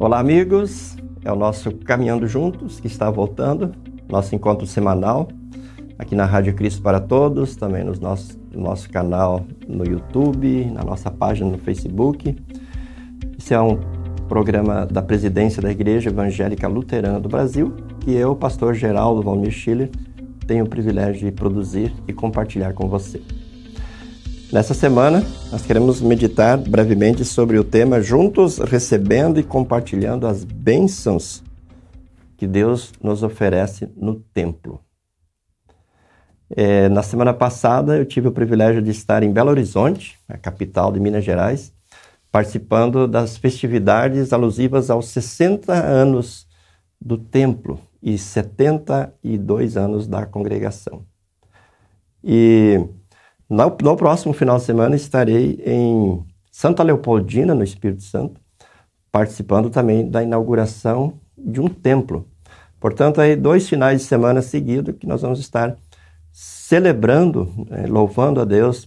Olá, amigos. É o nosso Caminhando Juntos que está voltando, nosso encontro semanal aqui na Rádio Cristo para Todos, também no nosso canal no YouTube, na nossa página no Facebook. Esse é um programa da Presidência da Igreja Evangélica Luterana do Brasil, que eu, pastor Geraldo Valmir Schiller, tenho o privilégio de produzir e compartilhar com você. Nessa semana, nós queremos meditar brevemente sobre o tema Juntos recebendo e compartilhando as bênçãos que Deus nos oferece no templo. Na semana passada, eu tive o privilégio de estar em Belo Horizonte, a capital de Minas Gerais, participando das festividades alusivas aos 60 anos do templo e 72 anos da congregação. E no próximo final de semana estarei em Santa Leopoldina, no Espírito Santo, participando também da inauguração de um templo. Portanto, aí 2 finais de semana seguidos que nós vamos estar celebrando, louvando a Deus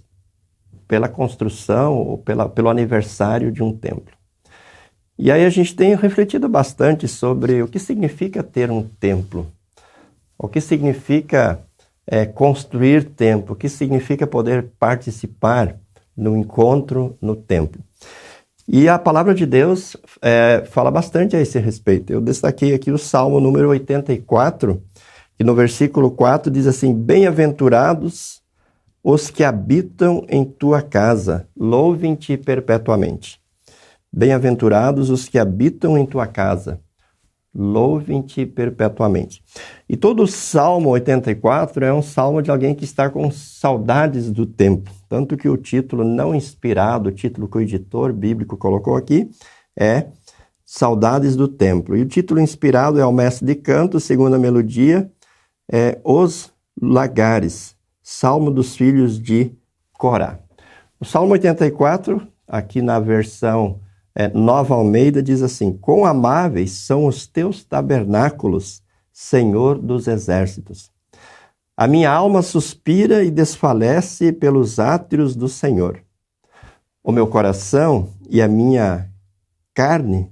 pela construção ou pelo aniversário de um templo. E aí a gente tem refletido bastante sobre o que significa ter um templo, o que significa construir templo, o que significa poder participar no encontro no templo. E a palavra de Deus fala bastante a esse respeito. Eu destaquei aqui o Salmo número 84, que no versículo 4 diz assim: Bem-aventurados os que habitam em tua casa, louvem-te perpetuamente. Bem-aventurados os que habitam em tua casa, louvem-te perpetuamente. E todo o Salmo 84 é um salmo de alguém que está com saudades do templo. Tanto que o título não inspirado, o título que o editor bíblico colocou aqui, é Saudades do Templo. E o título inspirado é o mestre de canto, segunda melodia, é Os Lagares, Salmo dos Filhos de Corá. O Salmo 84, aqui na versão Nova Almeida, diz assim: Quão amáveis são os teus tabernáculos, Senhor dos exércitos. A minha alma suspira e desfalece pelos átrios do Senhor. O meu coração e a minha carne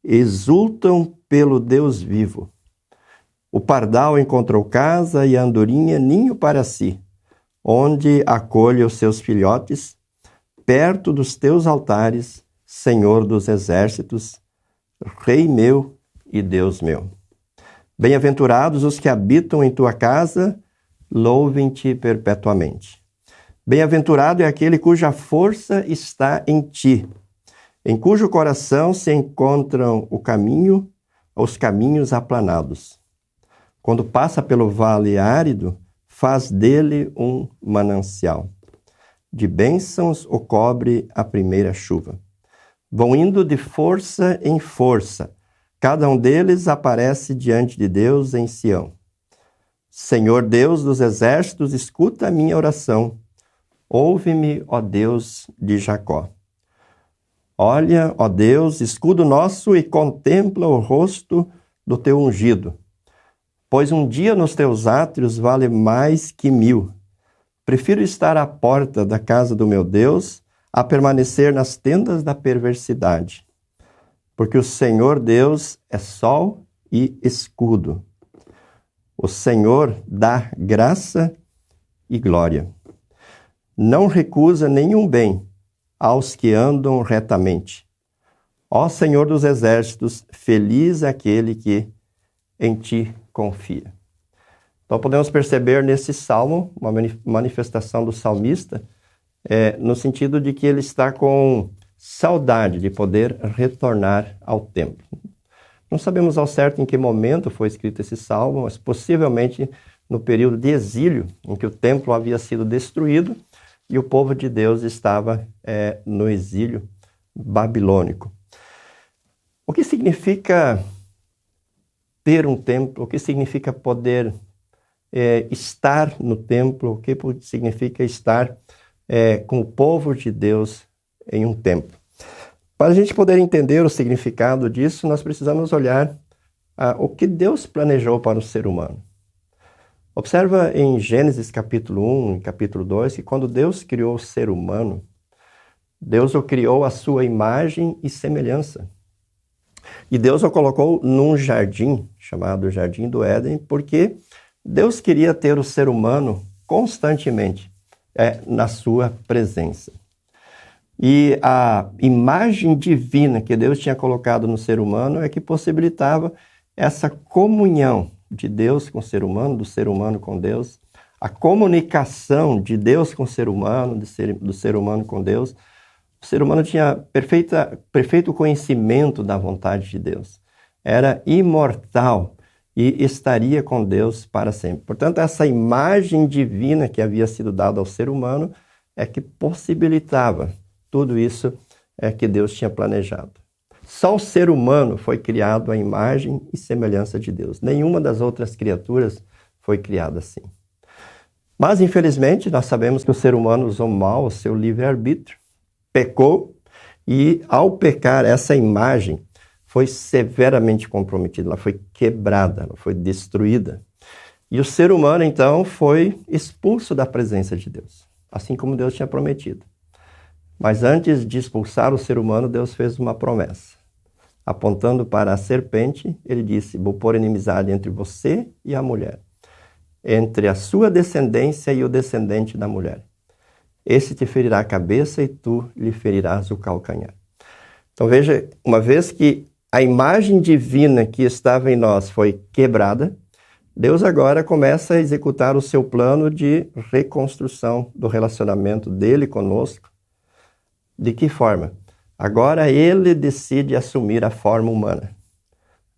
exultam pelo Deus vivo. O pardal encontrou casa e a andorinha ninho para si, onde acolhe os seus filhotes, perto dos teus altares, Senhor dos exércitos, Rei meu e Deus meu. Bem-aventurados os que habitam em tua casa, louvem-te perpetuamente. Bem-aventurado é aquele cuja força está em ti, em cujo coração se encontram os caminhos aplanados. Quando passa pelo vale árido, faz dele um manancial. De bênçãos o cobre a primeira chuva. Vão indo de força em força. Cada um deles aparece diante de Deus em Sião. Senhor Deus dos exércitos, escuta a minha oração. Ouve-me, ó Deus de Jacó. Olha, ó Deus, escudo nosso, e contempla o rosto do teu ungido. Pois um dia nos teus átrios vale mais que 1000. Prefiro estar à porta da casa do meu Deus a permanecer nas tendas da perversidade. Porque o Senhor Deus é sol e escudo. O Senhor dá graça e glória. Não recusa nenhum bem aos que andam retamente. Ó Senhor dos exércitos, feliz é aquele que em ti confia. Então podemos perceber nesse salmo uma manifestação do salmista, no sentido de que ele está com saudade de poder retornar ao templo. Não sabemos ao certo em que momento foi escrito esse salmo, mas possivelmente no período de exílio, em que o templo havia sido destruído e o povo de Deus estava no exílio babilônico. O que significa ter um templo? O que significa poder estar no templo? O que significa estar com o povo de Deus em um templo? Para a gente poder entender o significado disso, nós precisamos olhar o que Deus planejou para o ser humano. Observa em Gênesis capítulo 1 e capítulo 2 que quando Deus criou o ser humano, Deus o criou à sua imagem e semelhança. E Deus o colocou num jardim, chamado Jardim do Éden, porque Deus queria ter o ser humano constantemente na sua presença. E a imagem divina que Deus tinha colocado no ser humano é que possibilitava essa comunhão de Deus com o ser humano, do ser humano com Deus, a comunicação de Deus com o ser humano, do ser humano com Deus. O ser humano tinha perfeito conhecimento da vontade de Deus. Era imortal e estaria com Deus para sempre. Portanto, essa imagem divina que havia sido dada ao ser humano é que possibilitava tudo isso que Deus tinha planejado. Só o ser humano foi criado à imagem e semelhança de Deus. Nenhuma das outras criaturas foi criada assim. Mas, infelizmente, nós sabemos que o ser humano usou mal o seu livre-arbítrio, pecou, e ao pecar, essa imagem foi severamente comprometida, ela foi quebrada, ela foi destruída. E o ser humano, então, foi expulso da presença de Deus, assim como Deus tinha prometido. Mas antes de expulsar o ser humano, Deus fez uma promessa. Apontando para a serpente, ele disse: vou pôr inimizade entre você e a mulher, entre a sua descendência e o descendente da mulher. Esse te ferirá a cabeça e tu lhe ferirás o calcanhar. Então veja, uma vez que a imagem divina que estava em nós foi quebrada, Deus agora começa a executar o seu plano de reconstrução do relacionamento dele conosco. De que forma? Agora ele decide assumir a forma humana.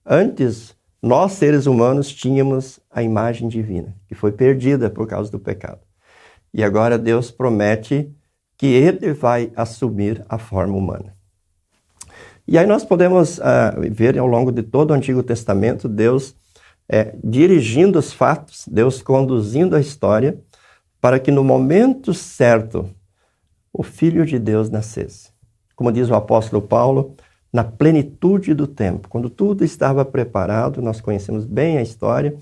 Antes, nós seres humanos tínhamos a imagem divina, que foi perdida por causa do pecado. E agora Deus promete que ele vai assumir a forma humana. E aí nós podemos ver ao longo de todo o Antigo Testamento, Deus dirigindo os fatos, Deus conduzindo a história, para que no momento certo o Filho de Deus nascesse. Como diz o apóstolo Paulo, na plenitude do tempo, quando tudo estava preparado, nós conhecemos bem a história,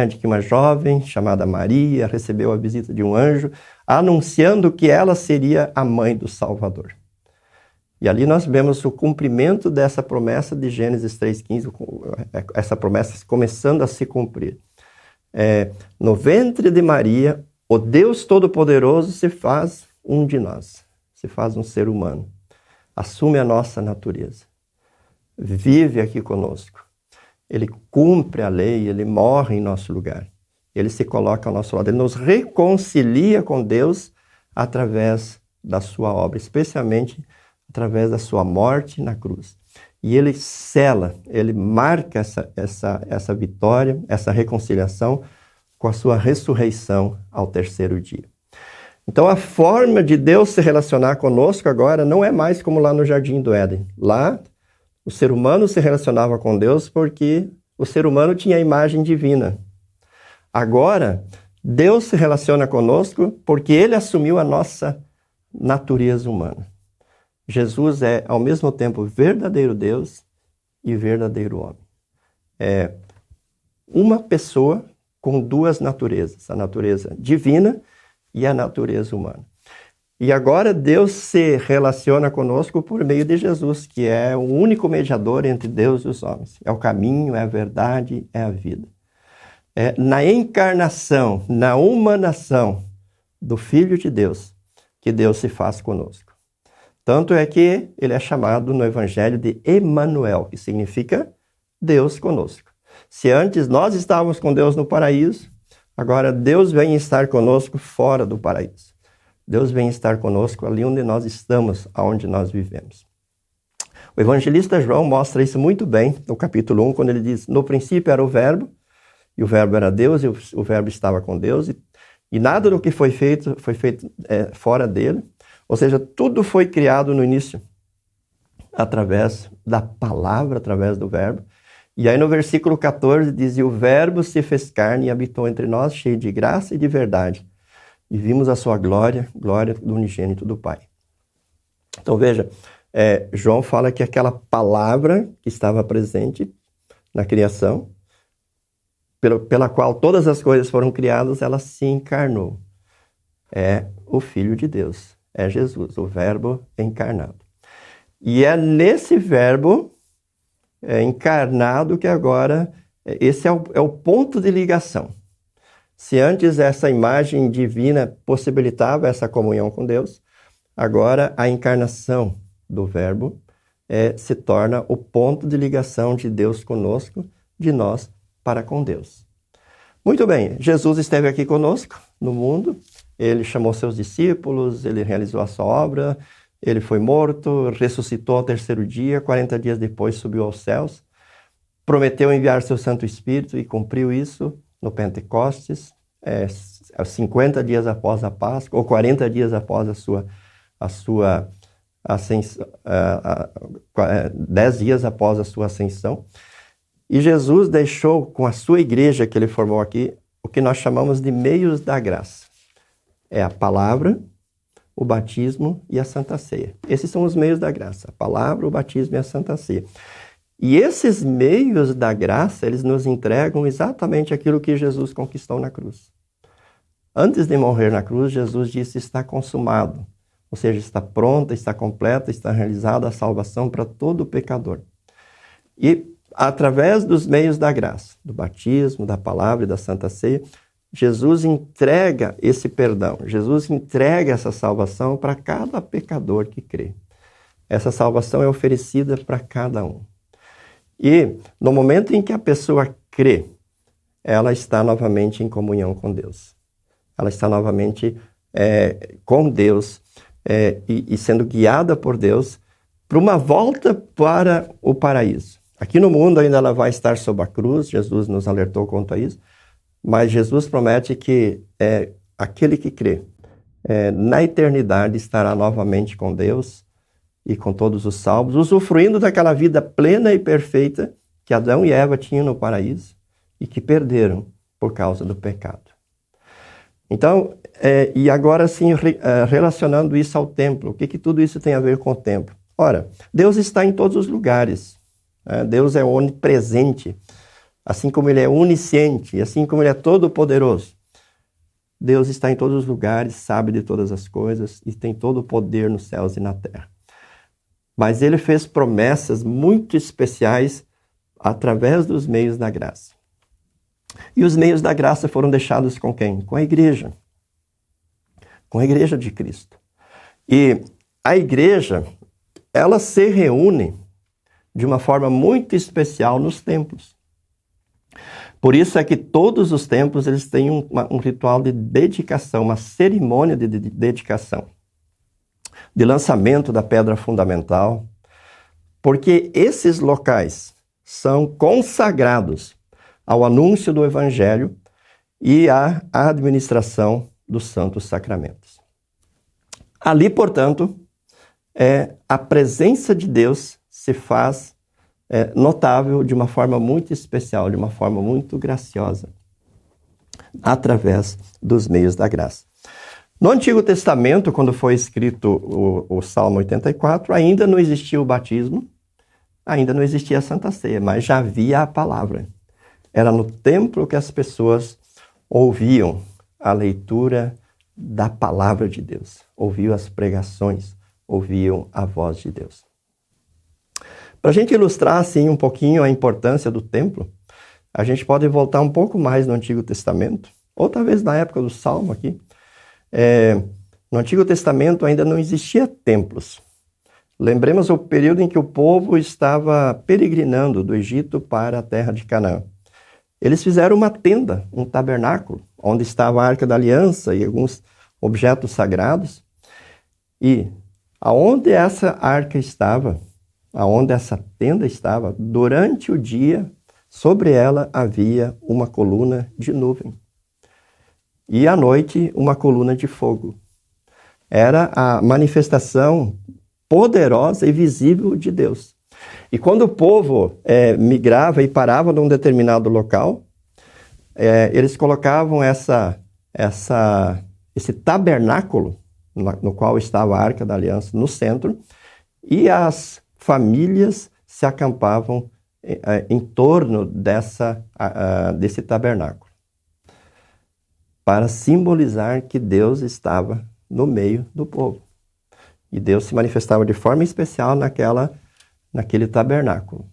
de que uma jovem chamada Maria recebeu a visita de um anjo, anunciando que ela seria a mãe do Salvador. E ali nós vemos o cumprimento dessa promessa de Gênesis 3,15, essa promessa começando a se cumprir. No ventre de Maria, o Deus Todo-Poderoso se faz um de nós, se faz um ser humano, assume a nossa natureza, vive aqui conosco. Ele cumpre a lei, ele morre em nosso lugar, ele se coloca ao nosso lado, ele nos reconcilia com Deus através da sua obra, especialmente através da sua morte na cruz. E ele sela, ele marca essa vitória, essa reconciliação com a sua ressurreição ao terceiro dia. Então a forma de Deus se relacionar conosco agora não é mais como lá no Jardim do Éden. Lá o ser humano se relacionava com Deus porque o ser humano tinha a imagem divina. Agora, Deus se relaciona conosco porque ele assumiu a nossa natureza humana. Jesus é, ao mesmo tempo, verdadeiro Deus e verdadeiro homem. É uma pessoa com duas naturezas, a natureza divina e a natureza humana. E agora Deus se relaciona conosco por meio de Jesus, que é o único mediador entre Deus e os homens. É o caminho, é a verdade, é a vida. Na encarnação, na humanação do Filho de Deus, que Deus se faz conosco. Tanto é que ele é chamado no Evangelho de Emanuel, que significa Deus conosco. Se antes nós estávamos com Deus no paraíso, agora Deus vem estar conosco fora do paraíso. Deus vem estar conosco ali onde nós estamos, aonde nós vivemos. O evangelista João mostra isso muito bem no capítulo 1, quando ele diz: no princípio era o Verbo, e o Verbo era Deus, e o Verbo estava com Deus, e nada do que foi feito fora dele. Ou seja, tudo foi criado no início, através da palavra, através do Verbo. E aí no versículo 14 diz: e o Verbo se fez carne e habitou entre nós, cheio de graça e de verdade. E vimos a sua glória, glória do unigênito do Pai. Então veja, João fala que aquela palavra que estava presente na criação, pela qual todas as coisas foram criadas, ela se encarnou. É o Filho de Deus, é Jesus, o Verbo encarnado. E é nesse Verbo encarnado, que agora, esse é o ponto de ligação. Se antes essa imagem divina possibilitava essa comunhão com Deus, agora a encarnação do Verbo se torna o ponto de ligação de Deus conosco, de nós para com Deus. Muito bem, Jesus esteve aqui conosco no mundo, ele chamou seus discípulos, ele realizou a sua obra, ele foi morto, ressuscitou ao terceiro dia, 40 dias depois subiu aos céus, prometeu enviar seu Santo Espírito e cumpriu isso no Pentecostes, 50 dias após a Páscoa, ou 40 dias após a sua ascensão, 10 dias após a sua ascensão. E Jesus deixou com a sua igreja que ele formou aqui, o que nós chamamos de meios da graça. É a palavra, o batismo e a Santa Ceia. Esses são os meios da graça, a palavra, o batismo e a Santa Ceia. E esses meios da graça, eles nos entregam exatamente aquilo que Jesus conquistou na cruz. Antes de morrer na cruz, Jesus disse, está consumado. Ou seja, está pronta, está completa, está realizada a salvação para todo pecador. E através dos meios da graça, do batismo, da palavra e da Santa Ceia, Jesus entrega esse perdão, Jesus entrega essa salvação para cada pecador que crê. Essa salvação é oferecida para cada um. E no momento em que a pessoa crê, ela está novamente em comunhão com Deus. Ela está novamente com Deus e sendo guiada por Deus para uma volta para o paraíso. Aqui no mundo ainda ela vai estar sob a cruz, Jesus nos alertou quanto a isso, mas Jesus promete que aquele que crê na eternidade estará novamente com Deus e com todos os salvos, usufruindo daquela vida plena e perfeita que Adão e Eva tinham no paraíso e que perderam por causa do pecado. Então, e agora sim, relacionando isso ao templo, o que tudo isso tem a ver com o templo? Ora, Deus está em todos os lugares. Deus é onipresente, assim como ele é onisciente, assim como ele é todo-poderoso. Deus está em todos os lugares, sabe de todas as coisas e tem todo o poder nos céus e na terra. Mas ele fez promessas muito especiais através dos meios da graça. E os meios da graça foram deixados com quem? Com a igreja. Com a igreja de Cristo. E a igreja, ela se reúne de uma forma muito especial nos templos. Por isso é que todos os templos eles têm um ritual de dedicação, uma cerimônia de dedicação, de lançamento da pedra fundamental, porque esses locais são consagrados ao anúncio do Evangelho e à administração dos santos sacramentos. Ali, portanto, a presença de Deus se faz notável de uma forma muito especial, de uma forma muito graciosa, através dos meios da graça. No Antigo Testamento, quando foi escrito o Salmo 84, ainda não existia o batismo, ainda não existia a Santa Ceia, mas já havia a palavra. Era no templo que as pessoas ouviam a leitura da palavra de Deus, ouviam as pregações, ouviam a voz de Deus. Para a gente ilustrar assim um pouquinho a importância do templo, a gente pode voltar um pouco mais no Antigo Testamento, ou talvez na época do Salmo aqui. No Antigo Testamento ainda não existia templos. Lembremos o período em que o povo estava peregrinando do Egito para a terra de Canaã. Eles fizeram uma tenda, um tabernáculo, onde estava a Arca da Aliança e alguns objetos sagrados. E aonde essa arca estava, aonde essa tenda estava, durante o dia, sobre ela havia uma coluna de nuvem. E à noite, uma coluna de fogo. Era a manifestação poderosa e visível de Deus. E quando o povo migrava e parava num determinado local, eles colocavam esse tabernáculo, no qual estava a Arca da Aliança, no centro, e as famílias se acampavam em torno desse tabernáculo, para simbolizar que Deus estava no meio do povo. E Deus se manifestava de forma especial naquele tabernáculo.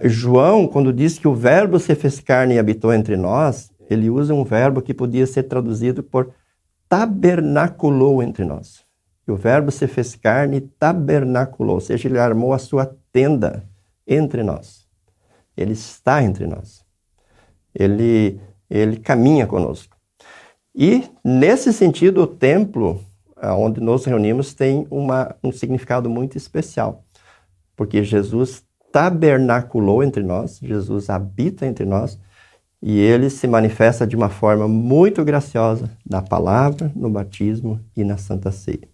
João, quando diz que o verbo se fez carne e habitou entre nós, ele usa um verbo que podia ser traduzido por tabernaculou entre nós. E o verbo se fez carne e tabernaculou, ou seja, ele armou a sua tenda entre nós. Ele está entre nós. Ele caminha conosco. E, nesse sentido, o templo, onde nos reunimos, tem um significado muito especial. Porque Jesus tabernaculou entre nós, Jesus habita entre nós, e ele se manifesta de uma forma muito graciosa na palavra, no batismo e na Santa Ceia.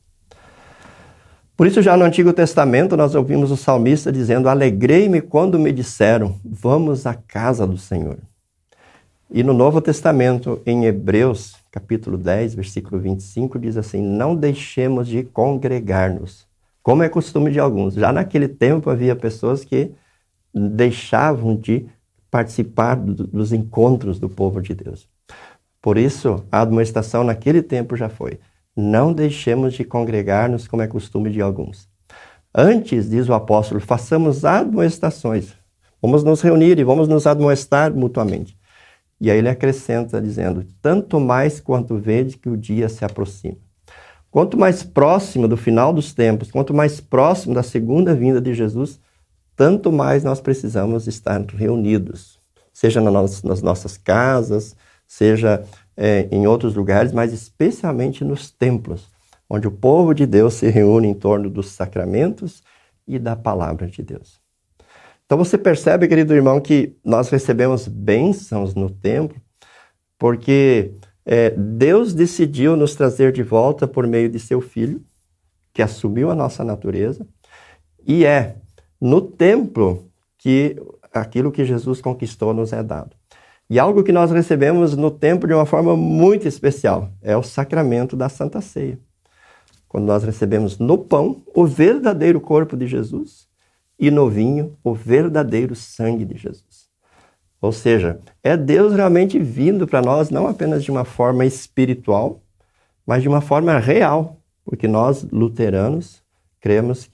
Por isso, já no Antigo Testamento, nós ouvimos o salmista dizendo: alegrei-me quando me disseram, vamos à casa do Senhor. E no Novo Testamento, em Hebreus, capítulo 10, versículo 25, diz assim: não deixemos de congregar-nos, como é costume de alguns. Já naquele tempo havia pessoas que deixavam de participar dos encontros do povo de Deus. Por isso, a admoestação naquele tempo já foi: não deixemos de congregar-nos, como é costume de alguns. Antes, diz o apóstolo, façamos admoestações. Vamos nos reunir e vamos nos admoestar mutuamente. E aí ele acrescenta dizendo: tanto mais quanto vede que o dia se aproxima. Quanto mais próximo do final dos tempos, quanto mais próximo da segunda vinda de Jesus, tanto mais nós precisamos estar reunidos. Seja nas nossas casas, seja em outros lugares, mas especialmente nos templos, onde o povo de Deus se reúne em torno dos sacramentos e da palavra de Deus. Então você percebe, querido irmão, que nós recebemos bênçãos no templo, porque Deus decidiu nos trazer de volta por meio de seu Filho, que assumiu a nossa natureza, e é no templo que aquilo que Jesus conquistou nos é dado. E algo que nós recebemos no templo de uma forma muito especial é o sacramento da Santa Ceia. Quando nós recebemos no pão o verdadeiro corpo de Jesus e no vinho o verdadeiro sangue de Jesus. Ou seja, é Deus realmente vindo para nós, não apenas de uma forma espiritual, mas de uma forma real. Porque nós, luteranos, cremos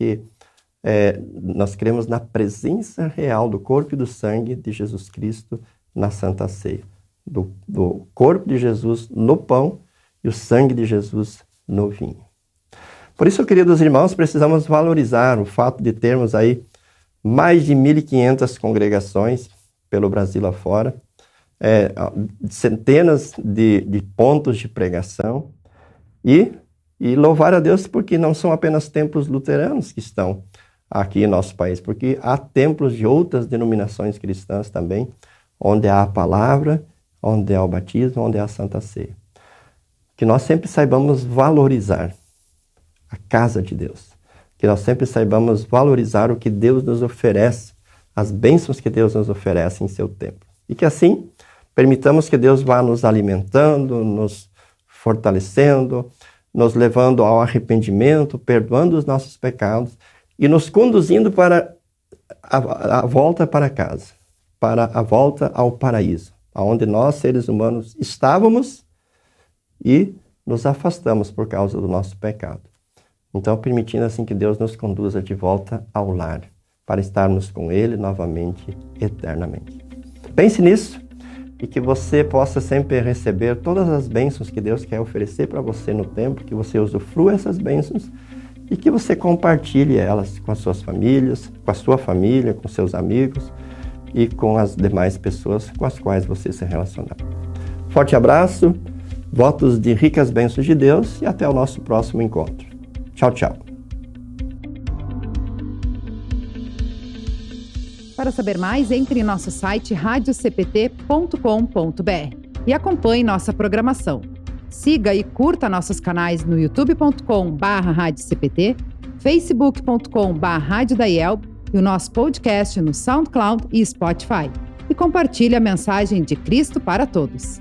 na presença real do corpo e do sangue de Jesus Cristo na Santa Ceia. Do corpo de Jesus no pão e o sangue de Jesus no vinho. Por isso, queridos irmãos, precisamos valorizar o fato de termos aí mais de 1.500 congregações pelo Brasil afora, centenas de pontos de pregação e louvar a Deus porque não são apenas templos luteranos que estão aqui em nosso país, porque há templos de outras denominações cristãs também, onde há a palavra, onde há o batismo, onde há a Santa Ceia. Que nós sempre saibamos valorizar a casa de Deus. Que nós sempre saibamos valorizar o que Deus nos oferece, as bênçãos que Deus nos oferece em seu templo. E que assim, permitamos que Deus vá nos alimentando, nos fortalecendo, nos levando ao arrependimento, perdoando os nossos pecados e nos conduzindo para a volta para casa, para a volta ao paraíso, onde nós, seres humanos, estávamos e nos afastamos por causa do nosso pecado. Então, permitindo assim que Deus nos conduza de volta ao lar, para estarmos com Ele novamente, eternamente. Pense nisso e que você possa sempre receber todas as bênçãos que Deus quer oferecer para você no templo, que você usufrua essas bênçãos e que você compartilhe elas com as suas famílias, com a sua família, com seus amigos e com as demais pessoas com as quais você se relacionar. Forte abraço, votos de ricas bênçãos de Deus e até o nosso próximo encontro. Tchau, tchau. Para saber mais, entre em nosso site radiocpt.com.br e acompanhe nossa programação. Siga e curta nossos canais no youtube.com/radiocpt, facebook.com/radiodaielb e o nosso podcast no SoundCloud e Spotify. E compartilhe a mensagem de Cristo para todos.